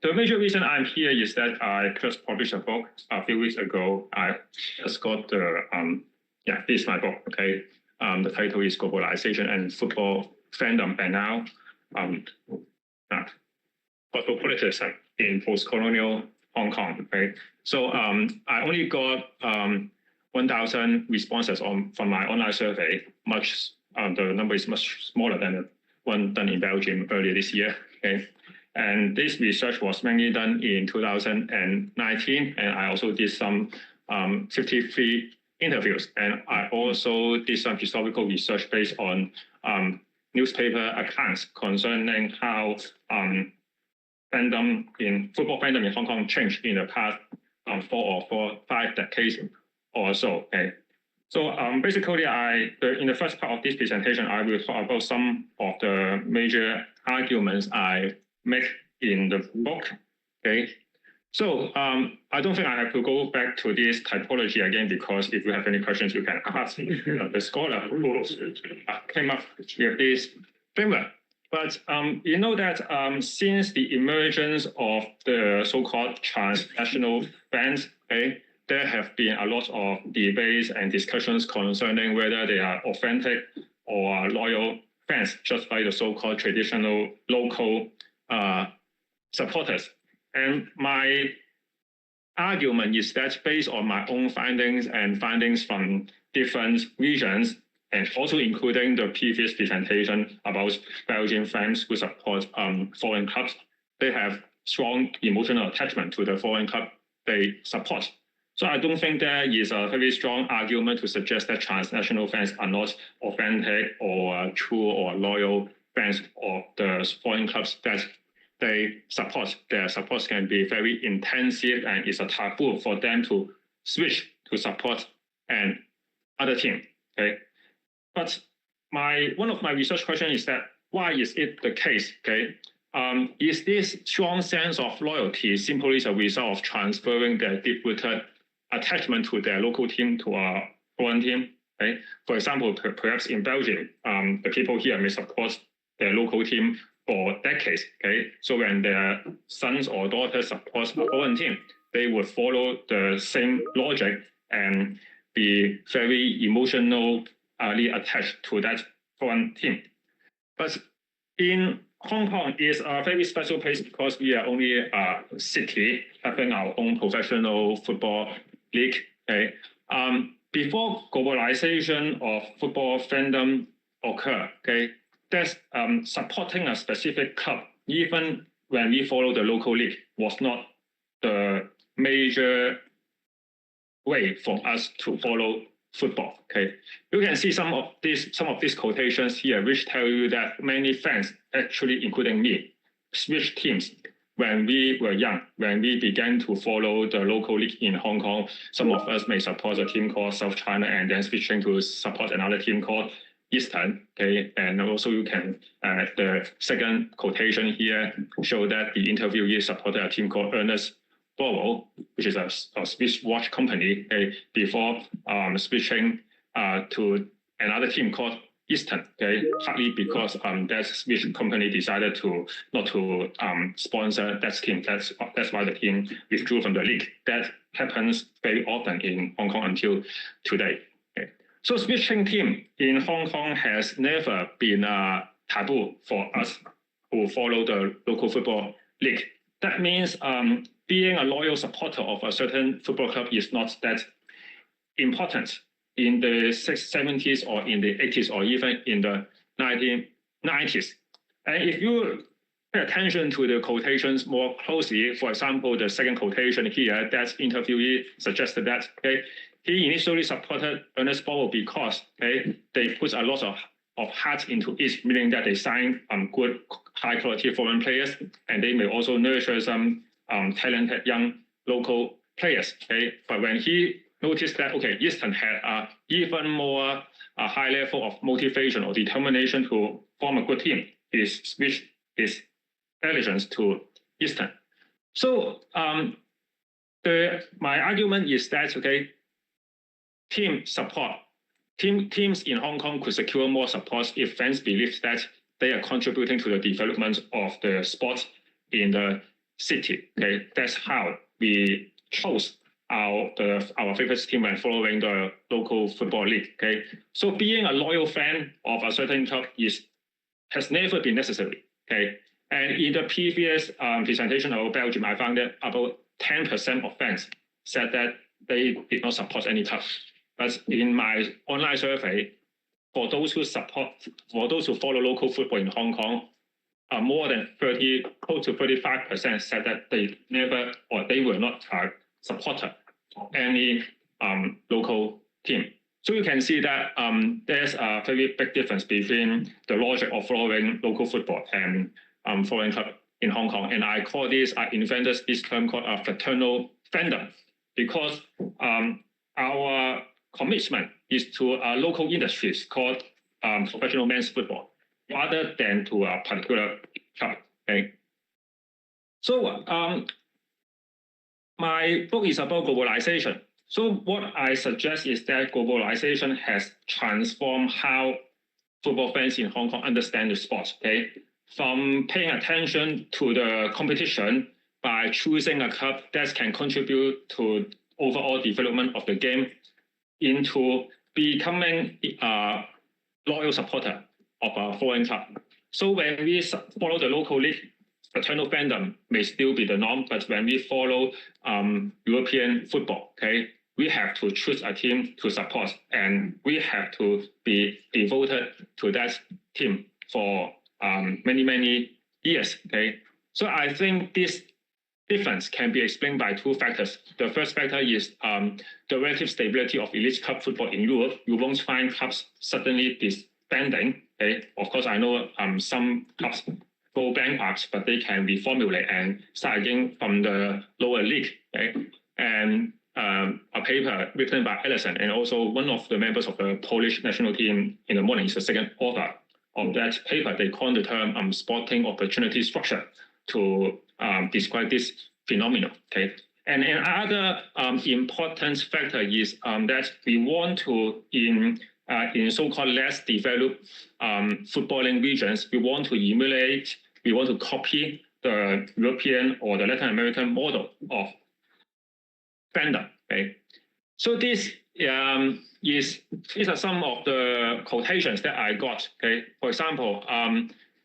The major reason I'm here is that I just published a book a few weeks ago. I just got the this is my book. Okay, the title is Globalization and Football Fandom, and now football politics in post-colonial Hong Kong. Okay, so I only got 1,000 responses from my online survey. The number is much smaller than the one done in Belgium earlier this year. Okay. And this research was mainly done in 2019, and I also did some 53 interviews. And I also did some historical research based on newspaper accounts concerning how football fandom in Hong Kong changed in the past 4 or 5 decades or so. Okay. So basically, in the first part of this presentation, I will talk about some of the major arguments I make in the book. Okay, so I don't think I have to go back to this typology again, because if you have any questions, you can ask the scholar who came up with this framework. But you know that since the emergence of the so-called transnational fans, okay, there have been a lot of debates and discussions concerning whether they are authentic or loyal fans, just like the so-called traditional local supporters. And my argument is that based on my own findings and findings from different regions, and also including the previous presentation about Belgian fans who support foreign clubs, they have strong emotional attachment to the foreign club they support. So I don't think there is a very strong argument to suggest that transnational fans are not authentic or true or loyal fans of the foreign clubs that they support. Their support can be very intensive, and it's a taboo for them to switch to support another team. Okay, but one of my research questions is that why is it the case? Okay, is this strong sense of loyalty simply a result of transferring their deep-rooted attachment to their local team to a foreign team? Okay? For example, perhaps in Belgium, the people here may support their local team for decades. Okay, so when their sons or daughters support a foreign team, they would follow the same logic and be very emotionally attached to that foreign team. But in Hong Kong is a very special place because we are only a city having our own professional football league. Okay? Before globalization of football fandom occur, okay, that's supporting a specific club, even when we follow the local league, was not the major way for us to follow football. Okay, you can see some of these quotations here, which tell you that many fans, actually including me, switched teams when we were young. When we began to follow the local league in Hong Kong, some of us may support a team called South China and then switching to support another team called Eastern. Okay, and also you can the second quotation here show that the interviewee supported a team called Ernest Borrell, which is a Swiss watch company, okay, before switching to another team called Eastern, okay, partly because that Swiss company decided not to sponsor that team. That's why the team withdrew from the league. That happens very often in Hong Kong until today. Okay. So switching team in Hong Kong has never been a taboo for us who follow the local football league. That means being a loyal supporter of a certain football club is not that important in the 70s or in the 80s or even in the 1990s. And if you pay attention to the quotations more closely, for example, the second quotation here, that interviewee suggested that he initially supported Ernest Borrell because they put a lot of heart into it, meaning that they sign good, high-quality foreign players, and they may also nurture some talented young local players. Okay, but when he noticed that Eastern had even more high level of motivation or determination to form a good team, he switched his allegiance to Eastern. So my argument is that team support. Teams in Hong Kong could secure more support if fans believe that they are contributing to the development of the sport in the city. Okay, that's how we chose our favorite team when following the local football league. Okay, so being a loyal fan of a certain club has never been necessary. Okay, and in the previous presentation about Belgium, I found that about 10% of fans said that they did not support any club. But in my online survey, for those who follow local football in Hong Kong, more than close to 35% said that they never or they were not a supporter of any local team. So you can see that there's a very big difference between the logic of following local football and following club in Hong Kong. And I invented this term called a fraternal fandom, because our commitment is to local industries called professional men's football, rather than to a particular club. Okay. So my book is about globalization. So what I suggest is that globalization has transformed how football fans in Hong Kong understand the sport. Okay, from paying attention to the competition by choosing a club that can contribute to overall development of the game, into becoming a loyal supporter of a foreign club. So when we follow the local league, fraternal fandom may still be the norm, but when we follow European football, okay, we have to choose a team to support, and we have to be devoted to that team for many years. Okay, so I think this difference can be explained by two factors. The first factor is the relative stability of elite club football in Europe. You won't find clubs suddenly disbanding. Okay, of course, I know some clubs go bankrupt, but they can reformulate and start again from the lower league. Okay, and a paper written by Ellison and also one of the members of the Polish national team in the morning is the second author of that paper. They coined the term sporting opportunity structure to describe this phenomenon. Okay, and another important factor is that we want to in so-called less developed footballing regions, we want to emulate, we want to copy the European or the Latin American model of fandom. Okay, so these are some of the quotations that I got. Okay, for example,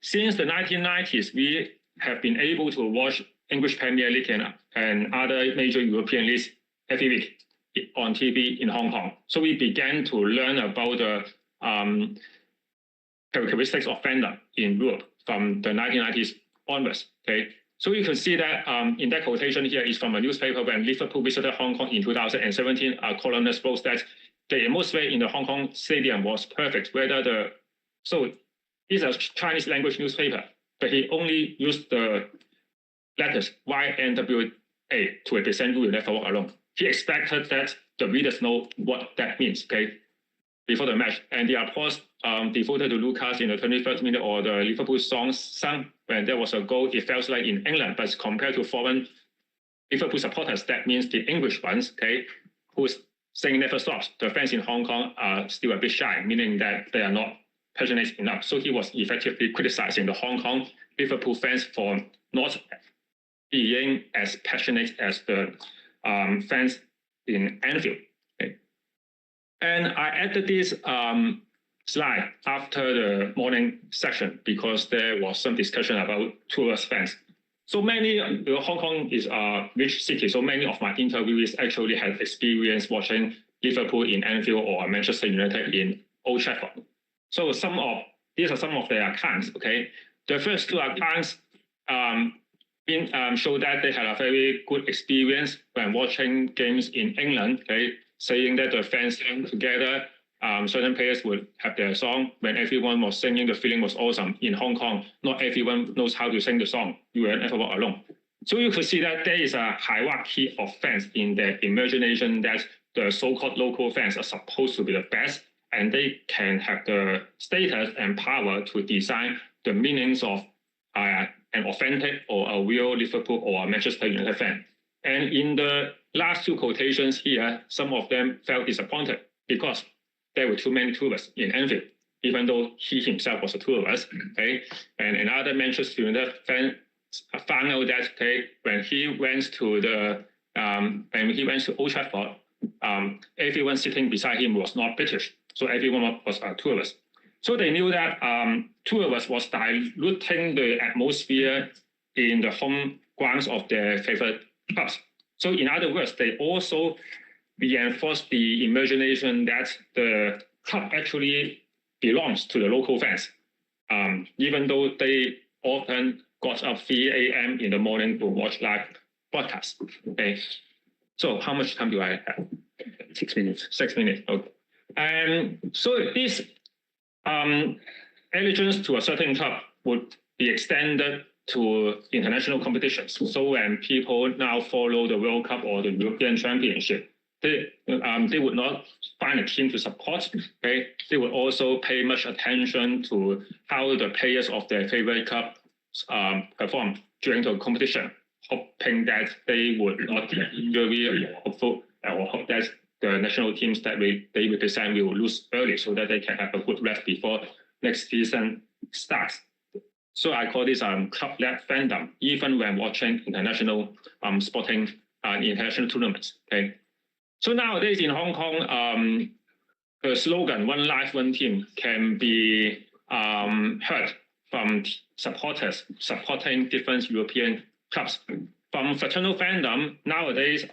since the 1990s, we have been able to watch English Premier League and other major European leagues every week on TV in Hong Kong. So we began to learn about the characteristics of fandom in Europe from the 1990s onwards. Okay, so you can see that in that quotation here is from a newspaper when Liverpool visited Hong Kong in 2017. A columnist wrote that the atmosphere in the Hong Kong stadium was perfect. So it's a Chinese language newspaper, but he only used the letters YNWA to represent "You Will Never Walk Alone." He expected that the readers know what that means. Okay, before the match, and the applause devoted to Lucas in the 21st minute or the Liverpool songs sung when there was a goal, it felt like in England, but compared to foreign Liverpool supporters, that means the English ones, okay, whose singing never stops. The fans in Hong Kong are still a bit shy, meaning that they are not passionate enough. So he was effectively criticizing the Hong Kong Liverpool fans for not being as passionate as the fans in Anfield. Okay. And I added this slide after the morning session because there was some discussion about tourist fans. So Hong Kong is a rich city, so many of my interviewees actually had experience watching Liverpool in Anfield or Manchester United in Old Trafford. So these are some of their accounts. Okay, the first two accounts show that they had a very good experience when watching games in England. Okay, saying that the fans came together. Certain players would have their song. When everyone was singing, the feeling was awesome. In Hong Kong, not everyone knows how to sing the song. You Will Never Walk Alone. So you could see that there is a hierarchy of fans in their imagination that the so-called local fans are supposed to be the best, and they can have the status and power to design the meanings of an authentic or a real Liverpool or a Manchester United fan. And in the last two quotations here, some of them felt disappointed because there were too many tourists in Anfield, even though he himself was a tourist. Okay, and another Manchester United fan found out that when he went to Old Trafford, everyone sitting beside him was not British, so everyone was tourists. So they knew that tourists was diluting the atmosphere in the home grounds of their favorite clubs. So in other words, they also reinforced the imagination that the club actually belongs to the local fans, even though they often got up 3 a.m. in the morning to watch live broadcasts. Okay. So how much time do I have? 6 minutes. 6 minutes. Okay. And so this allegiance to a certain club would be extended to international competitions. So when people now follow the World Cup or the European Championship, they would not find a team to support. Okay? They would also pay much attention to how the players of their favorite club perform during the competition, hoping that they would not get injury or hope that the national teams that they represent will lose early so that they can have a good rest before next season starts. So I call this club-led fandom, even when watching international sporting international tournaments. Okay. So nowadays in Hong Kong, the slogan "One Life, One Team" can be heard from supporters supporting different European clubs. From fraternal fandom, nowadays,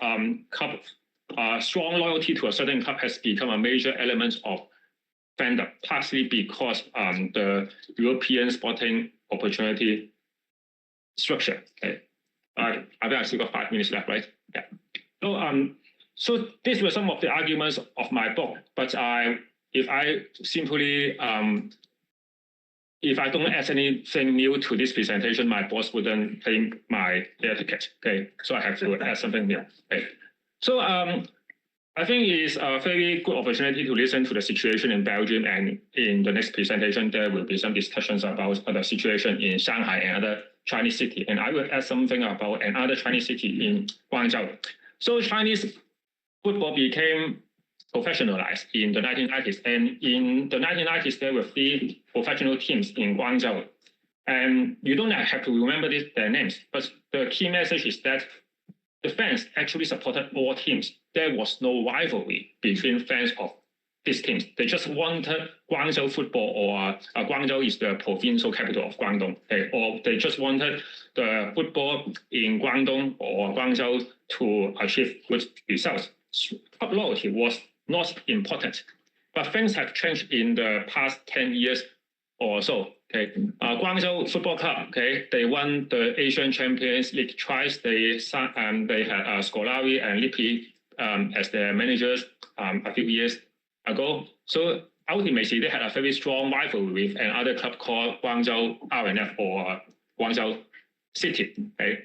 strong loyalty to a certain club has become a major element of fandom, partly because the European sporting opportunity structure. Okay. I think I still got 5 minutes left, right? Yeah. So these were some of the arguments of my book. But if I don't add anything new to this presentation, my boss wouldn't pay my air ticket. Okay, so I have to add something new. Okay. So I think it's a very good opportunity to listen to the situation in Belgium, and in the next presentation there will be some discussions about the situation in Shanghai and other Chinese city, and I will add something about another Chinese city in Guangzhou. So Chinese football became professionalized in the 1990s, and in the 1990s there were 3 professional teams in Guangzhou, and you don't have to remember their names, but the key message is that the fans actually supported all teams. There was no rivalry between fans of these teams. They just wanted Guangzhou football, or Guangzhou is the provincial capital of Guangdong, okay? Or they just wanted the football in Guangdong or Guangzhou to achieve good results. Club loyalty was not important, but things have changed in the past 10 years or so. Okay, Guangzhou Football Club. Okay, they won the Asian Champions League twice. They had Scolari and Lippi as their managers a few years ago. So ultimately, they had a very strong rivalry with another club called Guangzhou RNF or Guangzhou City. Okay.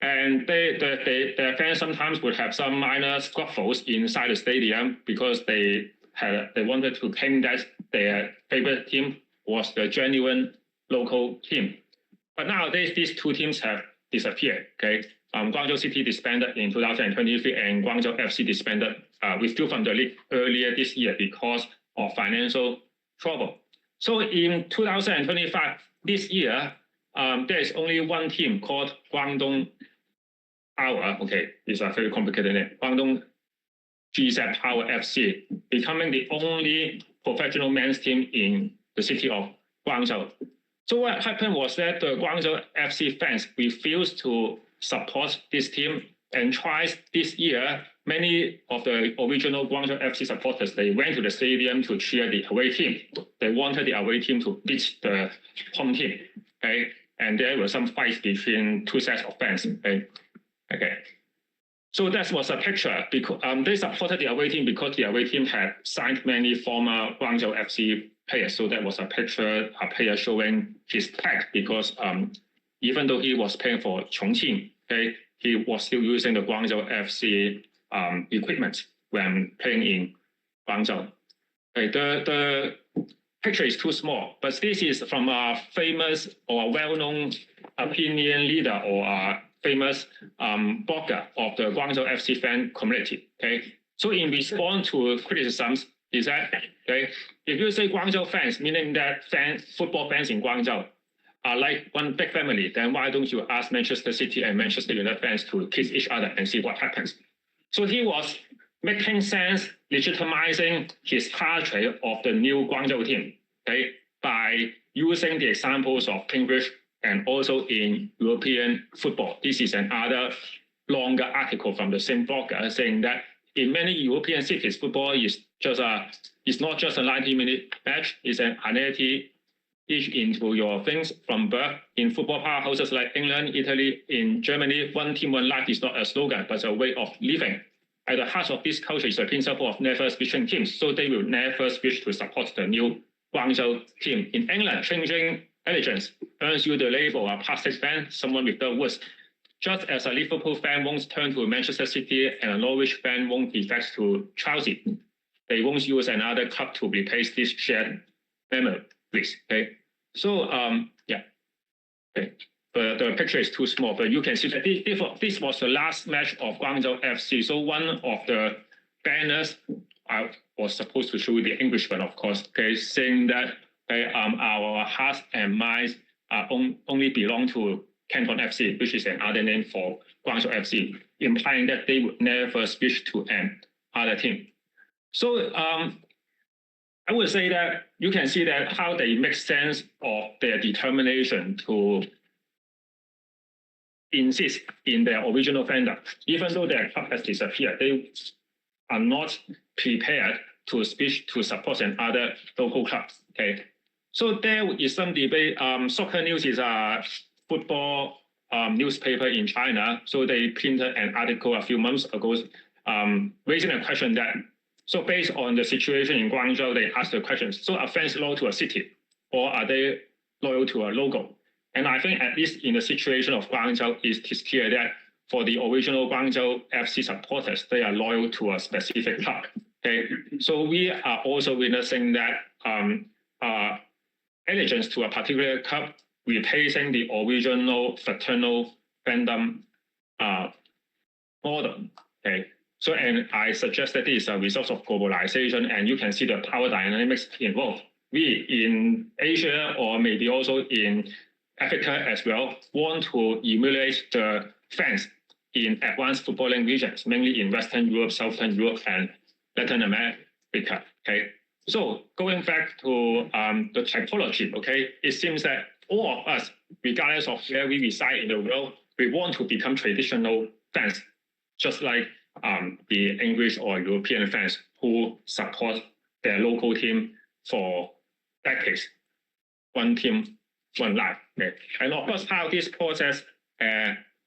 And their fans sometimes would have some minor scuffles inside the stadium because they wanted to claim that their favorite team was the genuine local team. But nowadays, these 2 teams have disappeared. Okay, Guangzhou City disbanded in 2023, and Guangzhou FC disbanded, withdrew from the league earlier this year because of financial trouble. So in 2025, this year, there is only one team called Guangdong Power. Okay, it's a very complicated name. Guangdong GZ Power FC, becoming the only professional men's team in the city of Guangzhou. So what happened was that the Guangzhou FC fans refused to support this team, and twice this year, many of the original Guangzhou FC supporters, they went to the stadium to cheer the away team. They wanted the away team to beat the home team. Okay, and there were some fights between 2 sets of fans. Okay. So that was a picture because they supported the away team because the away team had signed many former Guangzhou FC players. So that was a picture, a player showing his tag because even though he was playing for Chongqing, okay, he was still using the Guangzhou FC equipment when playing in Guangzhou. Okay, the picture is too small, but this is from a famous or well-known opinion leader or a famous blogger of the Guangzhou FC fan community. Okay, so in response to criticisms, is that okay? If you say Guangzhou fans, meaning that football fans in Guangzhou, are like one big family, then why don't you ask Manchester City and Manchester United fans to kiss each other and see what happens? So he was making sense, legitimizing his portrait of the new Guangzhou team, okay, by using the examples of Cambridge and also in European football. This is another longer article from the same blogger saying that in many European cities, football is not just a 90-minute match, it's an identity into your things from birth. In football powerhouses like England, Italy, in Germany, one team, one life is not a slogan, but a way of living. At the heart of this culture is the principle of never switching teams, so they will never switch to support the new Guangzhou team. In England, changing allegiance earns you the label of plastic fan, someone with the words. Just as a Liverpool fan won't turn to Manchester City and a Norwich fan won't defect to Chelsea, they won't use another club to replace this shared memories. Okay, so yeah, okay. The picture is too small, but you can see that this was the last match of Guangzhou FC. So one of the banners I was supposed to show the English one, of course, okay, saying that our hearts and minds only belong to Canton FC, which is another name for Guangzhou FC, implying that they would never switch to another team. So I would say that you can see that how they make sense of their determination to insist in their original fandom. Even though their club has disappeared, they are not prepared to switch to support another local clubs. Okay, so there is some debate. Soccer News is a football newspaper in China, so they printed an article a few months ago raising a question that, so based on the situation in Guangzhou, they asked the question, so are fans loyal to a city or are they loyal to a logo? And I think at least in the situation of Guangzhou, it is clear that for the original Guangzhou FC supporters, they are loyal to a specific club. Okay, so we are also witnessing that allegiance to a particular club replacing the original fraternal fandom model. Okay, so and I suggest that this is a result of globalization, and you can see the power dynamics involved. We in Asia or maybe also in Africa as well want to emulate the fans in advanced footballing regions, mainly in Western Europe, Southern Europe, and Latin America. Okay, so going back to the typology, okay, it seems that all of us, regardless of where we reside in the world, we want to become traditional fans, just like the English or European fans who support their local team for decades. One team, one life. Okay. And of course, how this process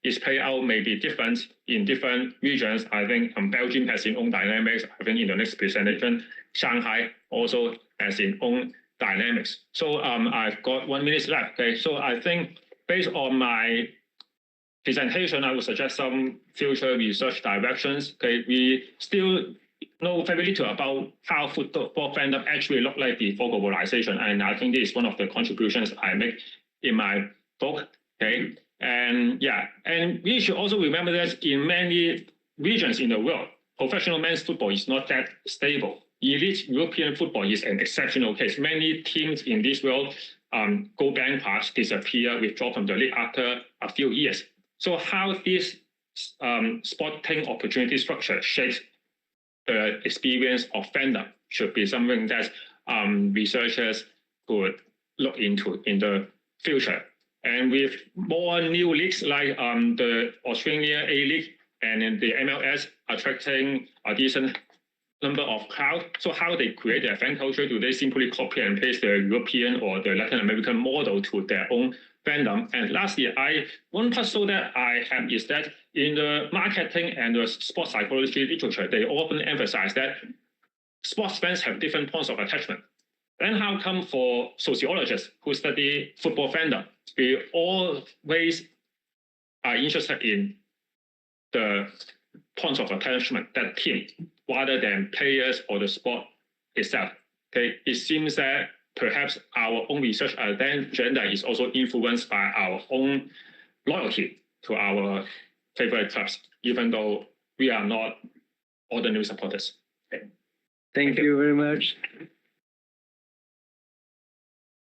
is played out may be different in different regions. I think Belgium has its own dynamics. I think in the next presentation, Shanghai also has its own dynamics. So I've got 1 minute left. Okay, so I think based on my presentation, I would suggest some future research directions. Okay, we still know very little about how football fandom actually look like before globalization, and I think this is one of the contributions I make in my book. Okay, and yeah, and we should also remember that in many regions in the world, professional men's football is not that stable. Elite European football is an exceptional case. Many teams in this world go bankrupt, disappear, withdraw from the league after a few years. So how this sporting opportunity structure shapes the experience of fandom should be something that researchers could look into in the future. And with more new leagues like the Australian A-League and the MLS attracting a decent number of crowd, so how they create their fan culture? Do they simply copy and paste the European or the Latin American model to their own fandom? And lastly, one puzzle that I have is that in the marketing and the sports psychology literature, they often emphasize that sports fans have different points of attachment. Then how come for sociologists who study football fandom, we always are interested in the points of attachment, that team, rather than players or the sport itself? Okay, it seems that perhaps our own research agenda is also influenced by our own loyalty to our favorite clubs, even though we are not ordinary supporters. Okay. Thank you very much.